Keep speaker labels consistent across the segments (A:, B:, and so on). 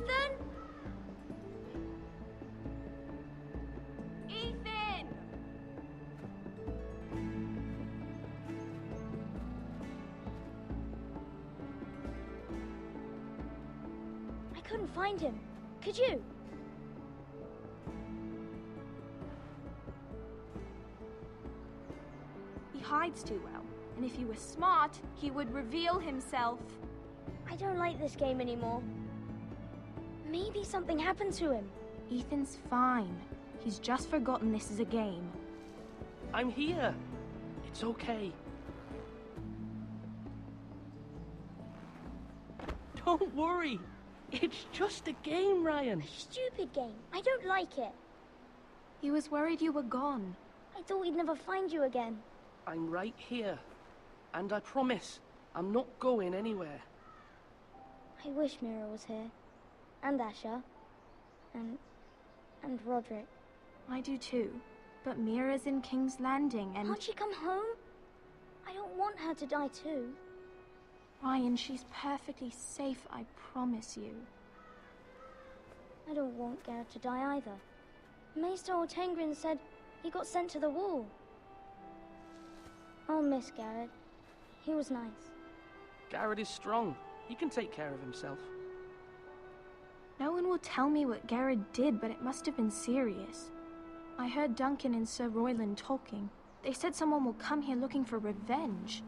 A: Ethan? Ethan! I couldn't find him. Could you?
B: He hides too well, and if he were smart, he would reveal himself.
A: I don't like this game anymore. Maybe something happened to him.
B: Ethan's fine. He's just forgotten this is a game.
C: I'm here. It's okay. Don't worry. It's just a game, Ryan.
A: A stupid game. I don't like it.
B: He was worried you were gone.
A: I thought we'd never find you again.
C: I'm right here. And I promise, I'm not going anywhere.
A: I wish Mira was here. And Asher. And Roderick.
B: I do too. But Mira's in King's Landing and...
A: Can't she come home? I don't want her to die too.
B: Ryan, she's perfectly safe, I promise you.
A: I don't want Garrett to die either. Maester Ortengrin said he got sent to the wall. I'll miss Garrett. He was nice.
C: Garrett is strong. He can take care of himself.
B: No one will tell me what Garrett did, but it must have been serious. I heard Duncan and Sir Royland talking. They said someone will come here looking for revenge.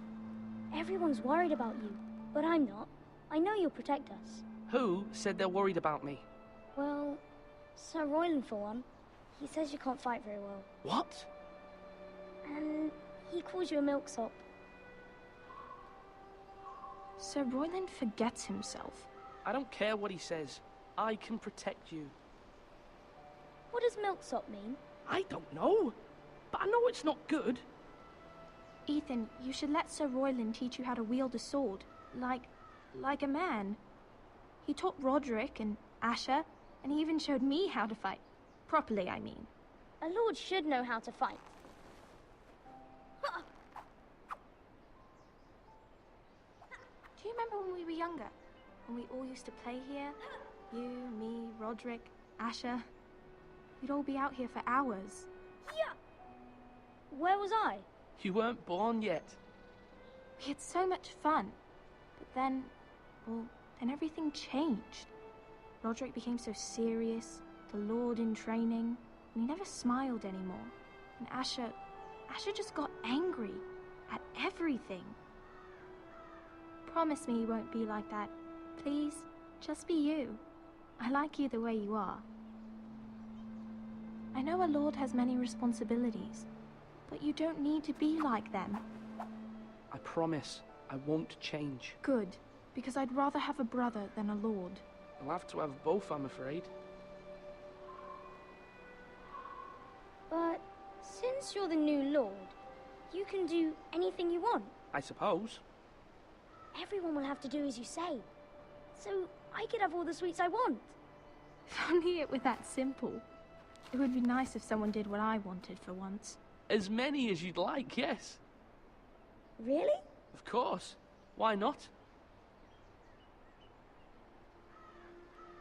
A: Everyone's worried about you, but I'm not. I know you'll protect us.
C: Who said they're worried about me?
A: Well, Sir Royland for one. He says you can't fight very well.
C: What?
A: And he calls you a milksop.
B: Sir Royland forgets himself.
C: I don't care what he says. I can protect you.
A: What does milksop mean?
C: I don't know. But I know it's not good.
B: Ethan, you should let Sir Royland teach you how to wield a sword. Like a man. He taught Roderick and Asher, and he even showed me how to fight. Properly, I mean.
A: A lord should know how to fight.
B: Do you remember when we were younger? When we all used to play here? You, me, Roderick, Asher. We'd all be out here for hours.
A: Yeah. Where was I?
C: You weren't born yet.
B: We had so much fun. But then, well, then everything changed. Roderick became so serious, the Lord in training, and he never smiled anymore. And Asher just got angry at everything. Promise me you won't be like that. Please, just be you. I like you the way you are. I know a lord has many responsibilities, but you don't need to be like them.
C: I promise I won't change.
B: Good, because I'd rather have a brother than a lord.
C: I'll have to have both, I'm afraid.
A: But since you're the new lord, you can do anything you want.
C: I suppose.
A: Everyone will have to do as you say. So I could have all the sweets I want.
B: If only it were that simple. It would be nice if someone did what I wanted for once.
C: As many as you'd like, yes.
A: Really?
C: Of course. Why not?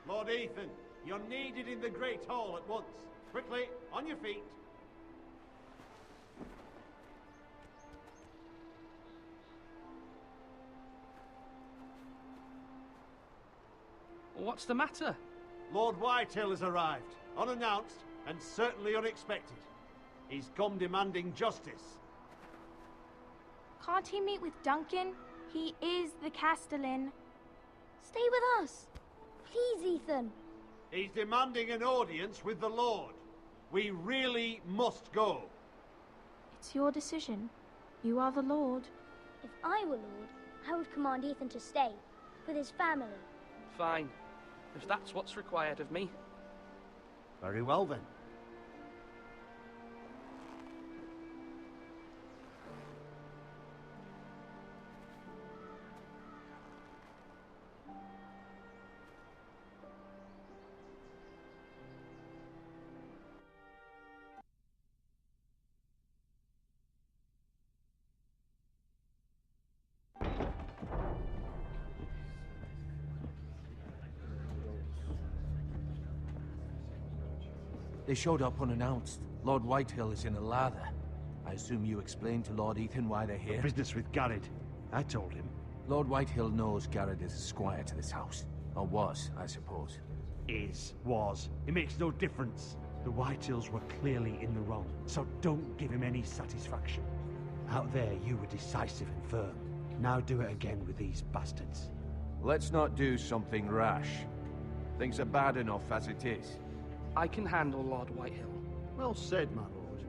D: Lord Ethan, you're needed in the Great Hall at once. Quickly, on your feet.
C: What's the matter?
D: Lord Whitehill has arrived, unannounced and certainly unexpected. He's come demanding justice.
B: Can't he meet with Duncan? He is the Castellan.
A: Stay with us. Please, Ethan.
D: He's demanding an audience with the Lord. We really must go.
B: It's your decision. You are the Lord.
A: If I were lord, I would command Ethan to stay, with his family.
C: Fine. If that's what's required of me.
D: Very well then.
E: They showed up unannounced. Lord Whitehill is in a lather. I assume you explained to Lord Ethan why they're here?
D: Business with Garrett. I told him.
E: Lord Whitehill knows Garrett is a squire to this house. Or was, I suppose.
D: Was. It makes no difference. The Whitehills were clearly in the wrong, so don't give him any satisfaction. Out there, you were decisive and firm. Now do it again with these bastards.
E: Let's not do something rash. Things are bad enough as it is.
C: I can handle Lord Whitehill.
D: Well said, my lord.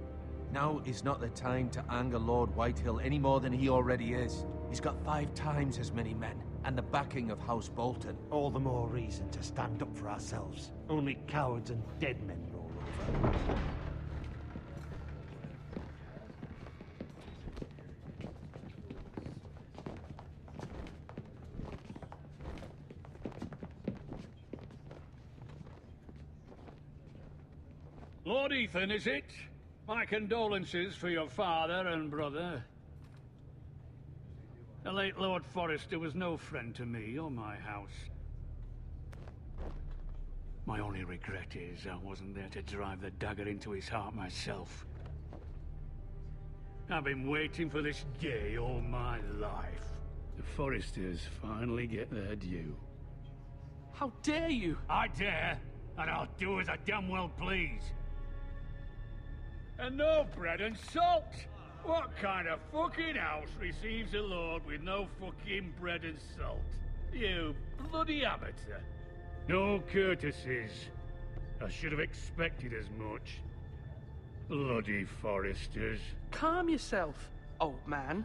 E: Now is not the time to anger Lord Whitehill any more than he already is. He's got 5 times as many men, and the backing of House Bolton.
D: All the more reason to stand up for ourselves. Only cowards and dead men roll over.
F: Lord Ethan, is it? My condolences for your father and brother. The late Lord Forrester was no friend to me or my house. My only regret is I wasn't there to drive the dagger into his heart myself. I've been waiting for this day all my life. The Forresters finally get their due.
C: How dare you?
F: I dare, and I'll do as I damn well please. And no bread and salt! What kind of fucking house receives a lord with no fucking bread and salt? You bloody amateur. No courtesies. I should have expected as much. Bloody Forresters.
C: Calm yourself, old man.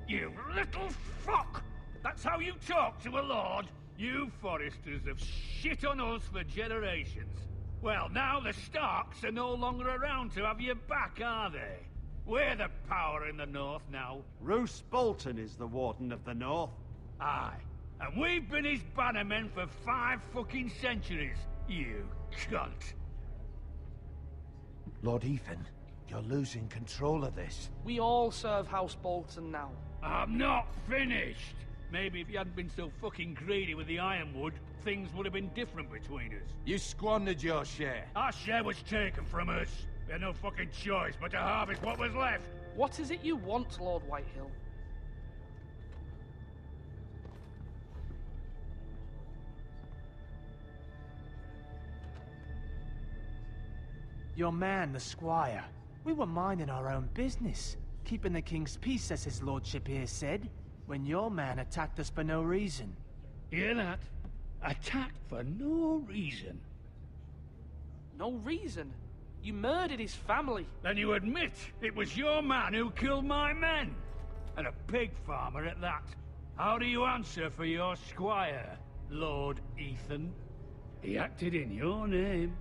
F: You little fuck! That's how you talk to a lord? You Forresters have shit on us for generations. Well, now the Starks are no longer around to have your back, are they? We're the power in the north now.
D: Roose Bolton is the Warden of the North.
F: Aye. And we've been his bannermen for 5 fucking centuries, you cunt.
E: Lord Ethan, you're losing control of this.
C: We all serve House Bolton now.
F: I'm not finished. Maybe if you hadn't been so fucking greedy with the ironwood, things would have been different between us.
E: You squandered your share.
F: Our share was taken from us. We had no fucking choice but to harvest what was left.
C: What is it you want, Lord Whitehill?
G: Your man, the squire. We were minding our own business, keeping the king's peace, as his lordship here said, when your man attacked us for no reason.
F: Hear that? Attacked for no reason.
C: No reason? You murdered his family.
F: Then you admit it was your man who killed my men? And a pig farmer at that. How do you answer for your squire, Lord Ethan? He acted in your name.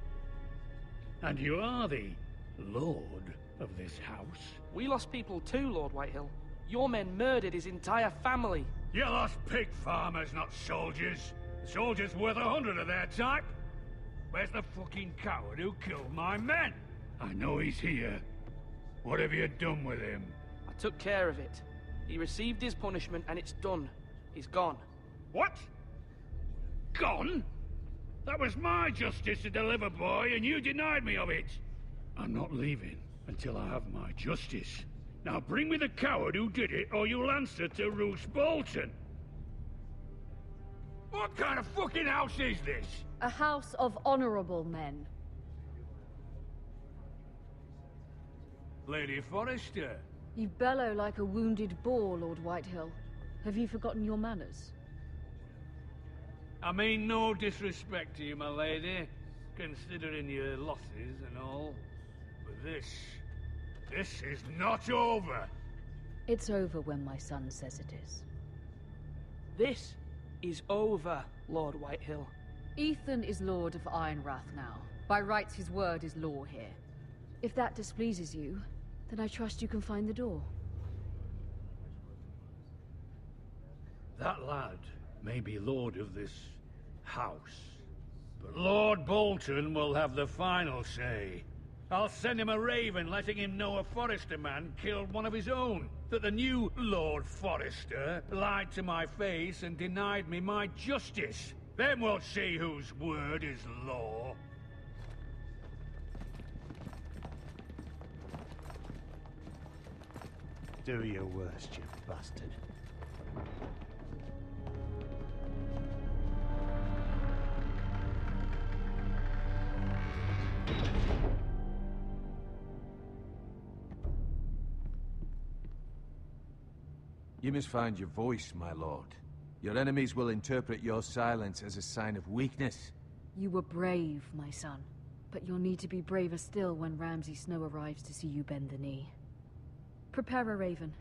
F: And you are the lord of this house.
C: We lost people too, Lord Whitehill. Your men murdered his entire family.
F: You lost pig farmers, not soldiers. Soldiers worth 100 of their type. Where's the fucking coward who killed my men? I know he's here. What have you done with him?
C: I took care of it. He received his punishment and it's done. He's gone.
F: What? Gone? That was my justice to deliver, boy, and you denied me of it. I'm not leaving until I have my justice. Now bring me the coward who did it, or you'll answer to Roose Bolton. What kind of fucking house is this?
H: A house of honorable men.
F: Lady Forrester.
H: You bellow like a wounded boar, Lord Whitehill. Have you forgotten your manners?
F: I mean no disrespect to you, my lady, considering your losses and all. But this is not over.
H: It's over when my son says it is.
C: This is over, Lord Whitehill.
H: Ethan is Lord of Ironrath now. By rights, his word is law here. If that displeases you, then I trust you can find the door.
F: That lad may be lord of this house, but Lord Bolton will have the final say. I'll send him a raven letting him know a Forrester man killed one of his own, that the new Lord Forrester lied to my face and denied me my justice. Then we'll see whose word is law.
D: Do your worst, you bastard.
E: You must find your voice, my lord. Your enemies will interpret your silence as a sign of weakness.
H: You were brave, my son. But you'll need to be braver still when Ramsay Snow arrives to see you bend the knee. Prepare a raven.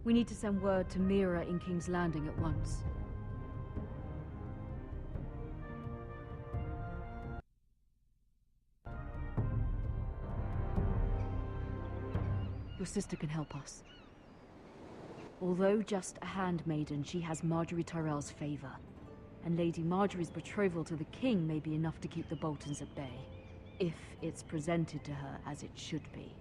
H: We need to send word to Mira in King's Landing at once. Your sister can help us. Although just a handmaiden, she has Marjorie Tyrell's favor. And Lady Marjorie's betrothal to the king may be enough to keep the Boltons at bay. If it's presented to her as it should be.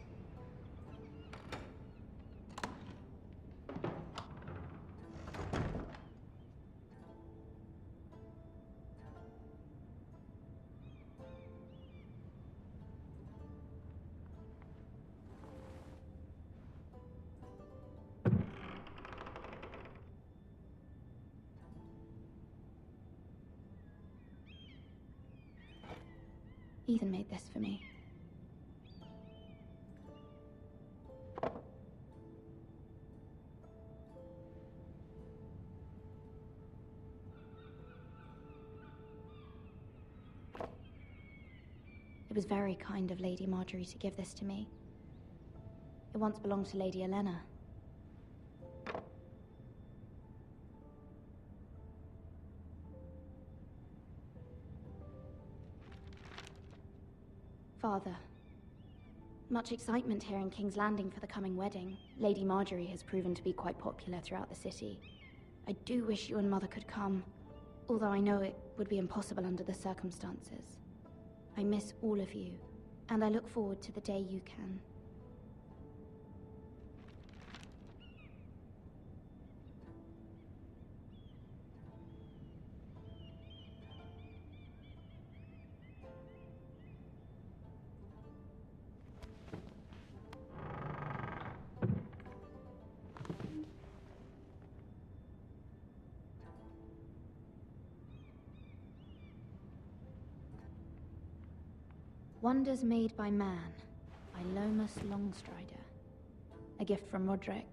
I: Ethan made this for me. It was very kind of Lady Marjorie to give this to me. It once belonged to Lady Elena. Father, much excitement here in King's Landing for the coming wedding. Lady Marjorie has proven to be quite popular throughout the city. I do wish you and Mother could come, although I know it would be impossible under the circumstances. I miss all of you, and I look forward to the day you can. Wonders Made by Man, by Lomas Longstrider. A gift from Roderick.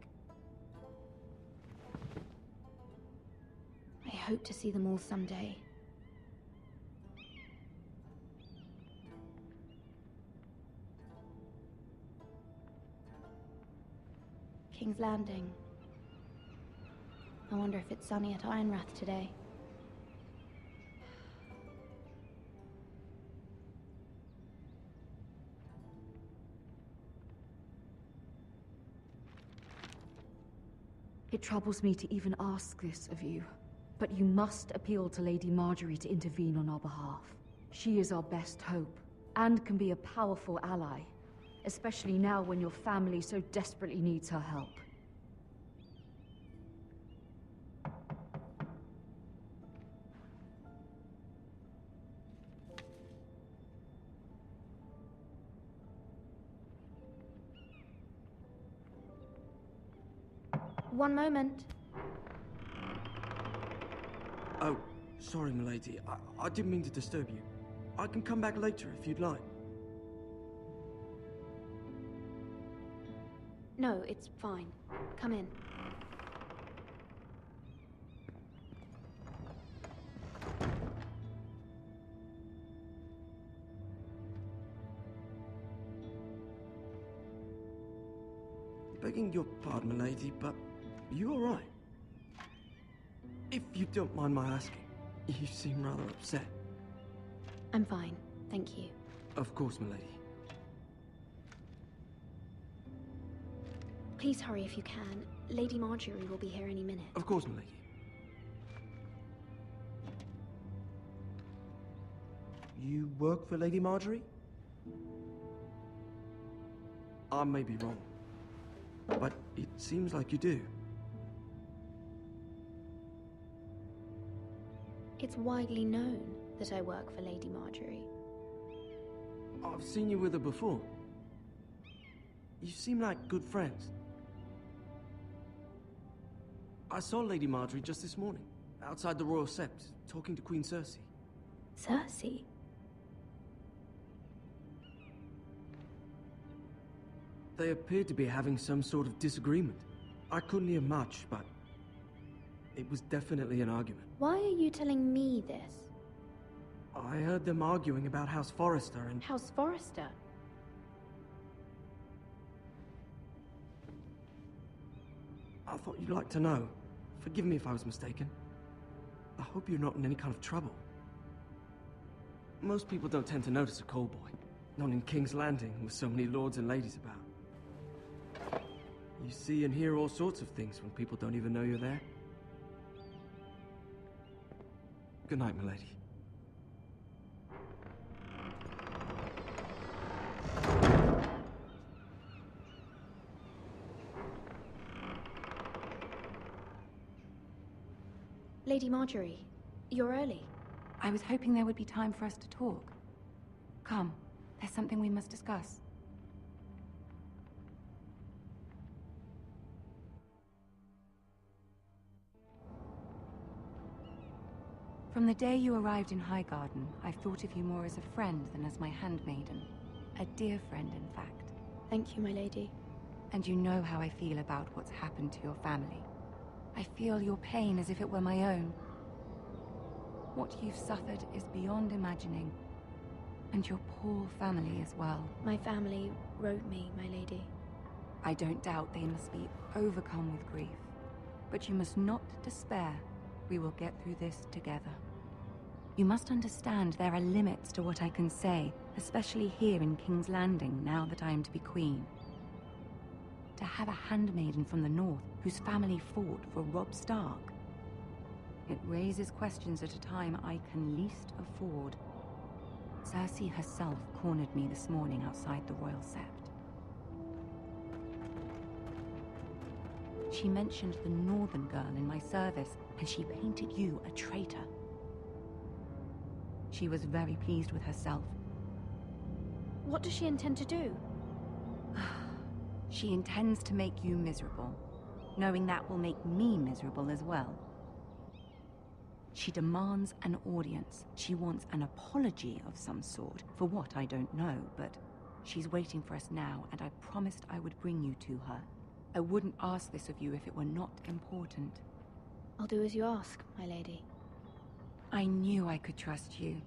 I: I hope to see them all someday. King's Landing. I wonder if it's sunny at Ironrath today.
H: It troubles me to even ask this of you, but you must appeal to Lady Marjorie to intervene on our behalf. She is our best hope, and can be a powerful ally, especially now when your family so desperately needs her help.
I: One moment.
J: Oh, sorry, milady. I didn't mean to disturb you. I can come back later if you'd like.
I: No, it's fine. Come in.
J: Begging your pardon, milady, but you all right? If you don't mind my asking, you seem rather upset.
I: I'm fine, thank you.
J: Of course, milady.
I: Please hurry if you can. Lady Marjorie will be here any minute.
J: Of course, milady. You work for Lady Marjorie? I may be wrong, but it seems like you do.
I: It's widely known that I work for Lady Marjorie.
J: I've seen you with her before. You seem like good friends. I saw Lady Marjorie just this morning, outside the Royal Sept, talking to Queen Cersei.
I: Cersei?
J: They appeared to be having some sort of disagreement. I couldn't hear much, but it was definitely an argument.
I: Why are you telling me this?
J: I heard them arguing about House Forrester and...
I: House Forrester?
J: I thought you'd like to know. Forgive me if I was mistaken. I hope you're not in any kind of trouble. Most people don't tend to notice a call boy. Not in King's Landing, with so many lords and ladies about. You see and hear all sorts of things when people don't even know you're there. Good night, milady.
I: Lady Marjorie, you're early.
K: I was hoping there would be time for us to talk. Come, there's something we must discuss. From the day you arrived in Highgarden, I've thought of you more as a friend than as my handmaiden. A dear friend, in fact.
I: Thank you, my lady.
K: And you know how I feel about what's happened to your family. I feel your pain as if it were my own. What you've suffered is beyond imagining. And your poor family as well.
I: My family wrote me, my lady.
K: I don't doubt they must be overcome with grief. But you must not despair. We will get through this together. You must understand there are limits to what I can say, especially here in King's Landing, now that I am to be queen. To have a handmaiden from the north whose family fought for Robb Stark. It raises questions at a time I can least afford. Cersei herself cornered me this morning outside the Royal Sept. She mentioned the northern girl in my service, and she painted you a traitor. She was very pleased with herself.
I: What does she intend to do?
K: She intends to make you miserable, knowing that will make me miserable as well. She demands an audience. She wants an apology of some sort. For what, I don't know, but she's waiting for us now, and I promised I would bring you to her. I wouldn't ask this of you if it were not important.
I: I'll do as you ask, my lady.
K: I knew I could trust you.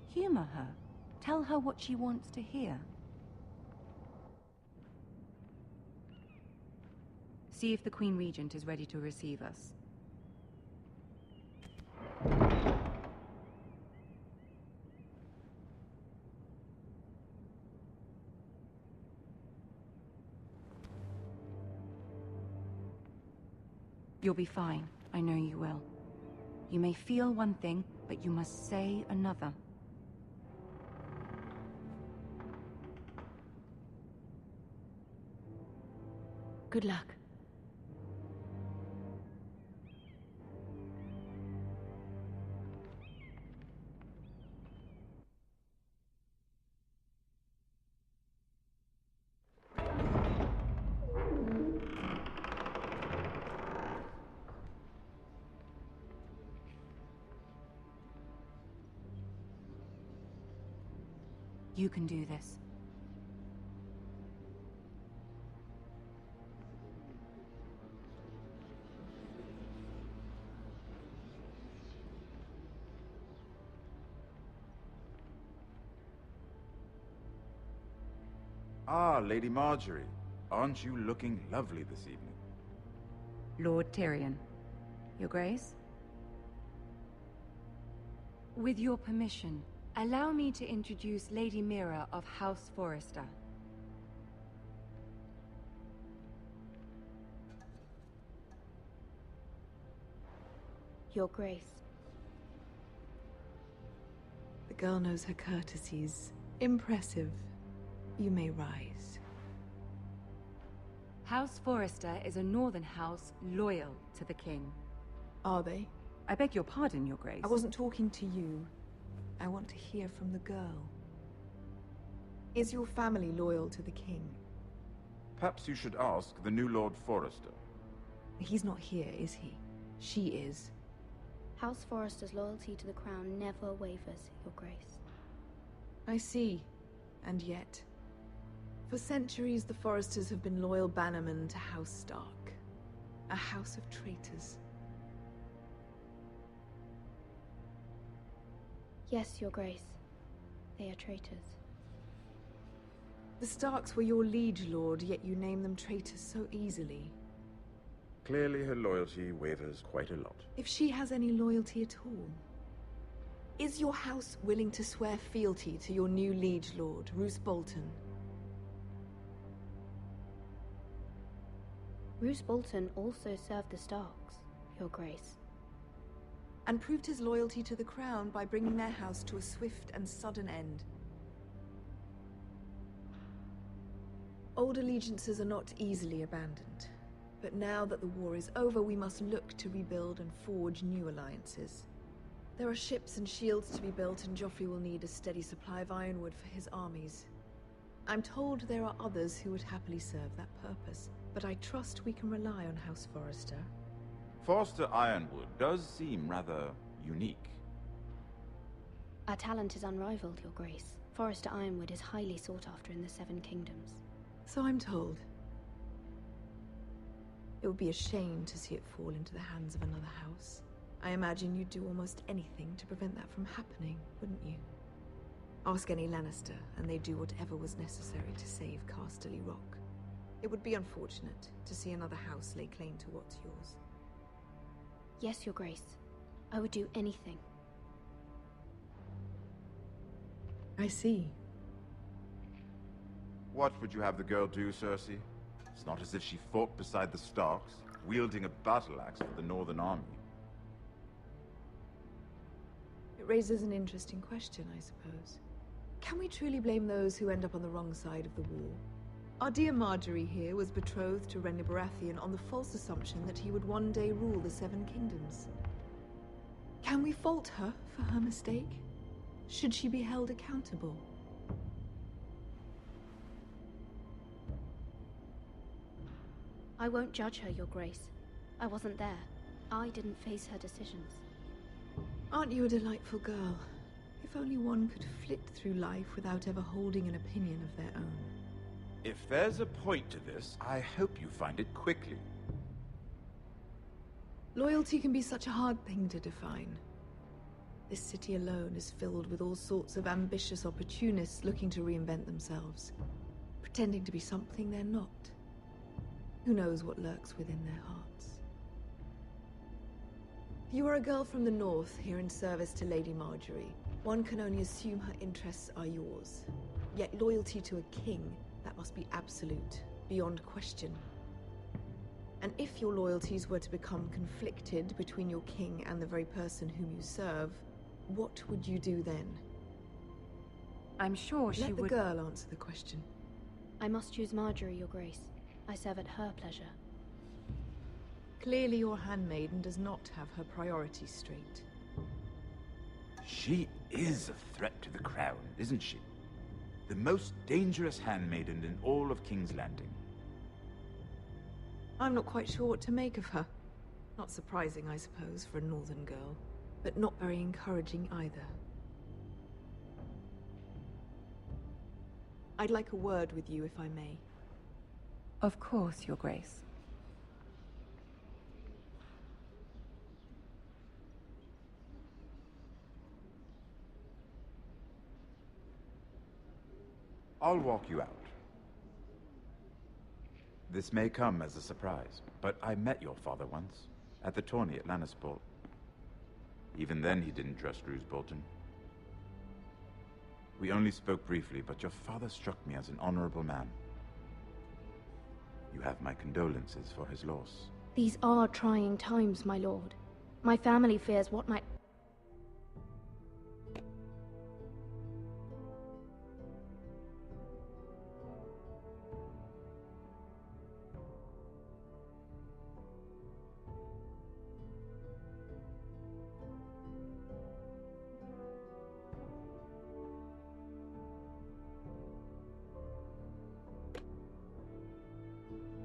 K: Humor her. Tell her what she wants to hear. See if the Queen Regent is ready to receive us. You'll be fine. I know you will. You may feel one thing, but you must say another.
I: Good luck.
K: You can do this.
L: Ah, Lady Marjorie. Aren't you looking lovely this evening?
K: Lord Tyrion. Your Grace? With your permission, allow me to introduce Lady Mira of House Forrester.
I: Your Grace.
M: The girl knows her courtesies. Impressive. You may rise.
K: House Forrester is a northern house loyal to the king.
M: Are they?
K: I beg your pardon, Your Grace.
M: I wasn't talking to you. I want to hear from the girl. Is your family loyal to the king?
L: Perhaps you should ask the new Lord Forrester.
M: He's not here, is he? She is.
I: House Forrester's loyalty to the crown never wavers, Your Grace.
M: I see. And yet... For centuries, the Forresters have been loyal bannermen to House Stark. A house of traitors.
I: Yes, Your Grace. They are traitors.
M: The Starks were your liege lord, yet you name them traitors so easily.
L: Clearly her loyalty wavers quite a lot.
M: If she has any loyalty at all. Is your house willing to swear fealty to your new liege lord, Roose Bolton?
I: Roose Bolton also served the Starks, Your Grace.
M: And proved his loyalty to the crown by bringing their house to a swift and sudden end. Old allegiances are not easily abandoned. But now that the war is over, we must look to rebuild and forge new alliances. There are ships and shields to be built, and Joffrey will need a steady supply of ironwood for his armies. I'm told there are others who would happily serve that purpose, but I trust we can rely on House Forrester.
L: Forster Ironwood does seem rather unique.
I: Our talent is unrivaled, Your Grace. Forrester Ironwood is highly sought after in the Seven Kingdoms.
M: So I'm told. It would be a shame to see it fall into the hands of another house. I imagine you'd do almost anything to prevent that from happening, wouldn't you? Ask any Lannister, and they'd do whatever was necessary to save Casterly Rock. It would be unfortunate to see another house lay claim to what's yours.
I: Yes, Your Grace. I would do anything.
M: I see.
L: What would you have the girl do, Cersei? It's not as if she fought beside the Starks, wielding a battle axe for the Northern Army.
M: It raises an interesting question, I suppose. Can we truly blame those who end up on the wrong side of the war? Our dear Marjorie here was betrothed to Renly Baratheon on the false assumption that he would one day rule the Seven Kingdoms. Can we fault her for her mistake? Should she be held accountable?
I: I won't judge her, Your Grace. I wasn't there. I didn't face her decisions.
M: Aren't you a delightful girl? If only one could flit through life without ever holding an opinion of their own.
L: If there's a point to this, I hope you find it quickly.
M: Loyalty can be such a hard thing to define. This city alone is filled with all sorts of ambitious opportunists looking to reinvent themselves, pretending to be something they're not. Who knows what lurks within their hearts? You are a girl from the north, here in service to Lady Marjorie. One can only assume her interests are yours. Yet loyalty to a king, that must be absolute, beyond question. And if your loyalties were to become conflicted between your king and the very person whom you serve, what would you do then?
K: I'm sure she would...
M: Let the girl answer the question.
I: I must choose Marjorie, Your Grace. I serve at her pleasure.
M: Clearly your handmaiden does not have her priorities straight.
L: She is a threat to the crown, isn't she? The most dangerous handmaiden in all of King's Landing.
M: I'm not quite sure what to make of her. Not surprising, I suppose, for a northern girl, but not very encouraging either. I'd like a word with you, if I may.
K: Of course, Your Grace.
L: I'll walk you out. This may come as a surprise, but I met your father once, at the tourney at Lannisport. Even then he didn't trust Roose Bolton. We only spoke briefly, but your father struck me as an honorable man. You have my condolences for his loss.
I: These are trying times, my lord. My family fears what might...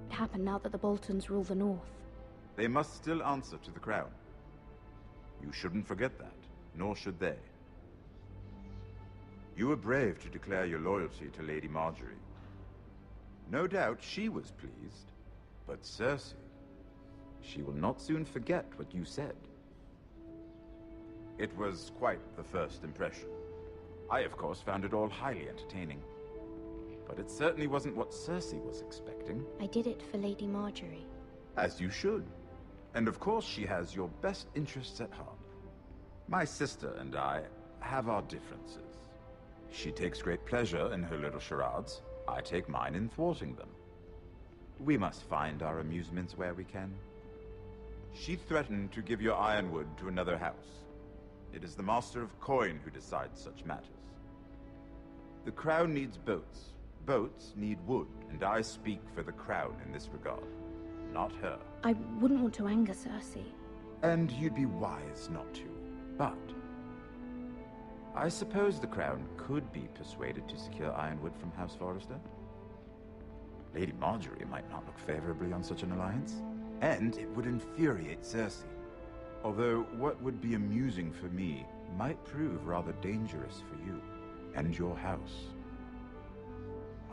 I: happen now that the Boltons rule the north.
L: They must still answer to the crown. You shouldn't forget that, nor should they. You were brave to declare your loyalty to Lady Marjorie. No doubt she was pleased, but Cersei, she will not soon forget what you said. It was quite the first impression. I, of course, found it all highly entertaining. But it certainly wasn't what Cersei was expecting.
I: I did it for Lady Marjorie.
L: As you should. And of course she has your best interests at heart. My sister and I have our differences. She takes great pleasure in her little charades. I take mine in thwarting them. We must find our amusements where we can. She threatened to give your ironwood to another house. It is the Master of Coin who decides such matters. The crown needs boats. Boats need wood, and I speak for the crown in this regard, not her.
I: I wouldn't want to anger Cersei.
L: And you'd be wise not to. But I suppose the crown could be persuaded to secure ironwood from House Forrester. Lady Marjorie might not look favorably on such an alliance, and it would infuriate Cersei. Although what would be amusing for me might prove rather dangerous for you and your house.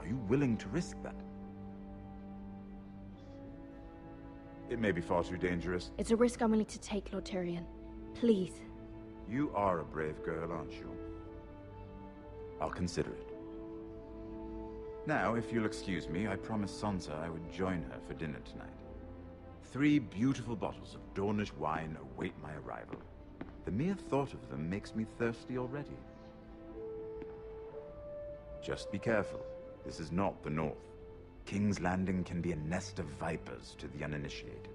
L: Are you willing to risk that? It may be far too dangerous.
I: It's a risk I'm willing to take, Lord Tyrion. Please.
L: You are a brave girl, aren't you? I'll consider it. Now, if you'll excuse me, I promised Sansa I would join her for dinner tonight. 3 beautiful bottles of Dornish wine await my arrival. The mere thought of them makes me thirsty already. Just be careful. This is not the North. King's Landing can be a nest of vipers to the uninitiated.